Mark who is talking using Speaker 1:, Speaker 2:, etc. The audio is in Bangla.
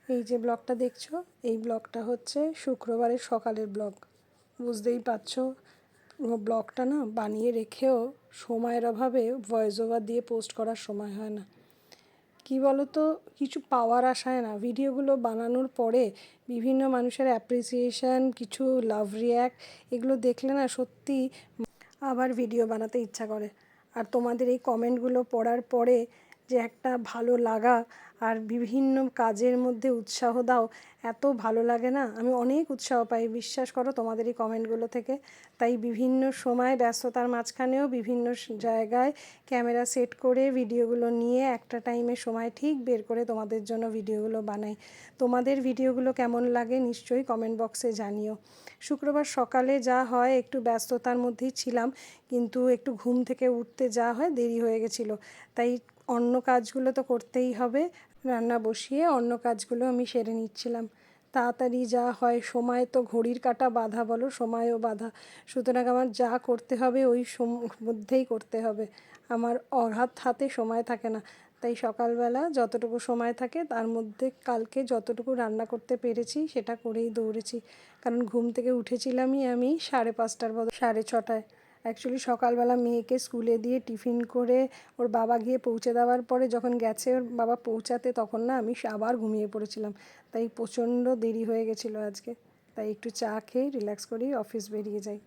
Speaker 1: এই যে ব্লগটা দেখছো, এই ব্লগটা হচ্ছে শুক্রবারের সকালের ব্লগ। বুঝতেই পারছো ব্লগটা না বানিয়ে রেখেও সময়ের অভাবে ভয়েস ওভার দিয়ে পোস্ট করার সময় হয় না। কি বলো তো, কিছু পাওয়ার আশায় না ভিডিওগুলো বানানোর পরে বিভিন্ন মানুষের অ্যাপ্রিসিয়েশন, কিছু লাভ রিয়্যাক্ট, এগুলো দেখলে না সত্যি আবার ভিডিও বানাতে ইচ্ছা করে। আর তোমাদের এই কমেন্টগুলো পড়ার পরে যে একটা ভালো লাগা আর বিভিন্ন কাজের মধ্যে উৎসাহ দাও, এত ভালো লাগে না, আমি অনেক উৎসাহ পাই বিশ্বাস করো তোমাদের এই কমেন্টগুলো থেকে। তাই বিভিন্ন সময় ব্যস্ততার মাঝখানেও বিভিন্ন জায়গায় ক্যামেরা সেট করে ভিডিওগুলো নিয়ে একটা টাইমে সময় ঠিক বের করে তোমাদের জন্য ভিডিওগুলো বানাই। তোমাদের ভিডিওগুলো কেমন লাগে নিশ্চয়ই কমেন্ট বক্সে জানিও। শুক্রবার সকালে যা হয় একটু ব্যস্ততার মধ্যেই ছিলাম, কিন্তু একটু ঘুম থেকে উঠতে যা হয় দেরি হয়ে গেছিলো, তাই অন্য কাজগুলো তো করতেই হবে। রান্না বসিয়ে অন্য কাজগুলো আমি সেরে নিচ্ছিলাম। তাড়াতাড়ি যা হয়, সময় তো ঘড়ির কাঁটা বাঁধা বলো, সময়ও বাঁধা, সুতরাং আমার যা করতে হবে ওই মধ্যেই করতে হবে। আমার অগাধ হাতে সময় থাকে না, তাই সকালবেলা যতটুকু সময় থাকে তার মধ্যে কালকে যতটুকু রান্না করতে পেরেছি সেটা করেই দৌড়েছি। কারণ ঘুম থেকে উঠেছিলামই আমি 5:30টার বদলে 6:30টায়। অ্যাকচুয়ালি সকালবেলা মেয়েকে স্কুলে দিয়ে টিফিন করে ওর বাবা গিয়ে পৌঁছে দেওয়ার পরে যখন গেছে ওর বাবা পৌঁছাতে, তখন না আমি আবার ঘুমিয়ে পড়েছিলাম। তাই প্রচণ্ড দেরি হয়ে গেছিলো আজকে, তাই একটু চা খেয়ে রিল্যাক্স করেই অফিস বেরিয়ে যাই।